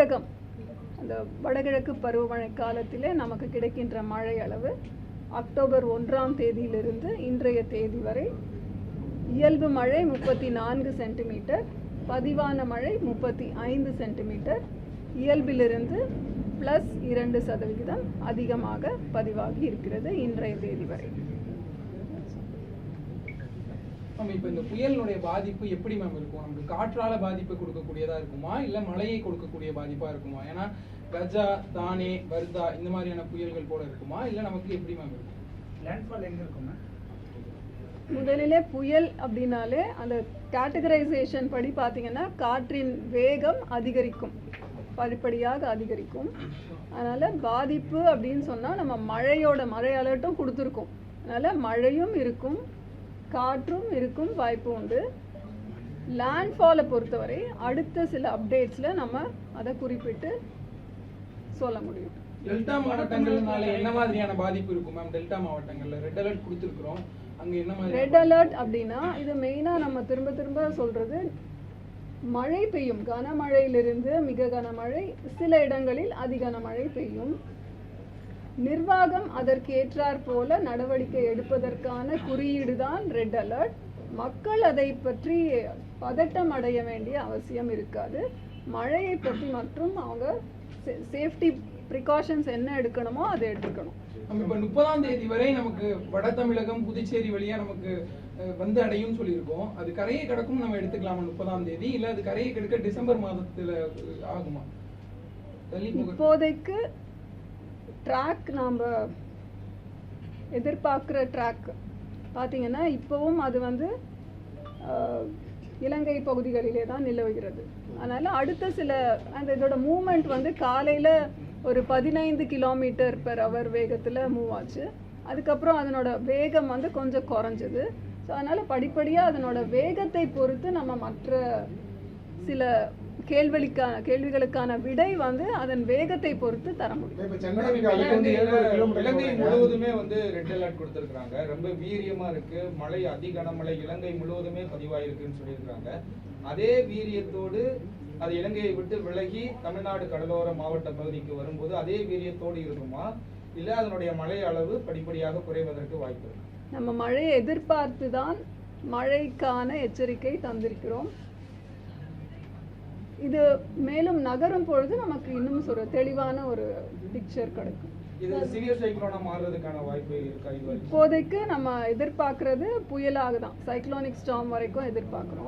தமிழகம் அந்த வடகிழக்கு பருவமழை காலத்திலே நமக்கு கிடைக்கின்ற மழை அளவு அக்டோபர் 1ஆம் தேதியிலிருந்து இன்றைய தேதி வரை இயல்பு மழை 34 சென்டிமீட்டர், பதிவான மழை 35 சென்டிமீட்டர், இயல்பிலிருந்து +2% அதிகமாக பதிவாகி இருக்கிறது இன்றைய தேதி வரை. இப்போ இந்த புயலினுடைய பாதிப்பு எப்படி மேம் இருக்கும்? நமக்கு காற்றால பாதிப்பு கொடுக்கக்கூடியதா இருக்குமா இல்ல மழையை கொடுக்கக்கூடிய பாதிப்பா இருக்குமா? ஏன்னா கஜா, தானே, வர்தா இந்த மாதிரியான புயல்கள் போல இருக்குமா இல்ல நமக்கு எப்படி மேம் இருக்கும்? லேண்ட்ஃபால் எங்க இருக்கும் மேம்? முதலிலே புயல் அப்படின்னாலே அந்த கேட்டகரைசேஷன் படி பார்த்தீங்கன்னா காற்றின் வேகம் அதிகரிக்கும், படிப்படியாக அதிகரிக்கும். அதனால் பாதிப்பு அப்படின்னு சொன்னால் நம்ம மழை அலர்ட்டும் கொடுத்துருக்கோம். அதனால் மழையும் இருக்கும், காற்றும் இருக்கும் வாய்ப்பு உண்டு. லேண்ட்ஃபாலை பொறுத்தவரை அடுத்த சில அப்டேட்ஸில் நம்ம அதை குறிப்பிட்டு சொல்ல முடியும். டெல்டா மாவட்டங்கள்னால என்ன மாதிரியான பாதிப்பு இருக்கும் மேம்? டெல்டா மாவட்டங்கள்ல ரெட் அலர்ட் கொடுத்துருக்கோம், அங்க என்ன மாதிரி ரெட் அலர்ட் அப்படின்னா இது மெயினாக நம்ம திரும்ப திரும்ப சொல்றது மழை பெய்யும், கனமழையிலிருந்து மிக கனமழை, சில இடங்களில் அதி கனமழை பெய்யும். நிர்வாகம் அதற்கு ஏற்றாற் போல நடவடிக்கை எடுப்பதற்கான குறியீடு தான் ரெட் அலர்ட். மக்கள் அதை பற்றி பதட்டம் அடைய வேண்டிய அவசியம் இருக்காது. மழையை பற்றி மற்றும் அவங்க சேஃப்டி ப்ரிகாஷன்ஸ் என்ன எடுக்கணுமோ அதை எடுத்துக்கணும். நம்ம இப்போ 30ஆம் தேதி வரை நமக்கு வட தமிழகம், புதுச்சேரி வழியா நமக்கு வந்து அடையும் சொல்லியிருக்கோம். அது கரையை கடக்கும் நம்ம எடுத்துக்கலாமா 30ஆம் தேதி? இல்ல அது கரையை கடக்க டிசம்பர் மாதத்துல ஆகுமா? இப்போதைக்கு ட்ராக் நாம் எதிர்பார்க்குற ட்ராக் பார்த்தீங்கன்னா இப்போவும் அது வந்து இலங்கை பகுதிகளிலே தான் நிலவுகிறது. அதனால் அடுத்த சில இதோட மூமெண்ட் வந்து காலையில் ஒரு 15 km/h வேகத்தில் மூவ் ஆச்சு. அதுக்கப்புறம் அதனோட வேகம் வந்து கொஞ்சம் குறைஞ்சது. ஸோ அதனால் படிப்படியாக அதனோட வேகத்தை பொறுத்து நம்ம மற்ற சில கேள்விகளுக்கான விடை வந்து அதன் வேகத்தை பொறுத்து தர முடியும். இலங்கை முழுவதுமே வந்து ரெட் அலர்ட் கொடுத்திருக்காங்க. ரொம்ப வீரியமா இருக்கு, மழை அதி கனமழை இலங்கை முழுவதுமே பதிவாயிருக்குன்னு சொல்லியிருக்காங்க. அதே வீரியத்தோடு அது இலங்கையை விட்டு விலகி தமிழ்நாடு கடலோர மாவட்ட பகுதிக்கு வரும்போது அதே வீரியத்தோடு இருக்குமா இல்ல அதனுடைய மழை அளவு படிப்படியாக குறைவதற்கு வாய்ப்பு இருக்கு? நம்ம மழையை எதிர்பார்த்து தான் மழைக்கான எச்சரிக்கை தந்திருக்கிறோம். இது மேலும் நகரும் பொழுது நமக்கு இன்னும் ஒரு தெளிவான ஒரு பிக்சர் கிடைக்கும். இது சிவியர் சைக்ளோனா மாறுறதுக்கான வாய்ப்பு இருக்கா? இப்போதைக்கு நம்ம எதிர்பார்க்கறது புயலாக தான், சைக்ளோனிக் ஸ்டார்ம் வரைக்கும் எதிர்பார்க்குறோம்.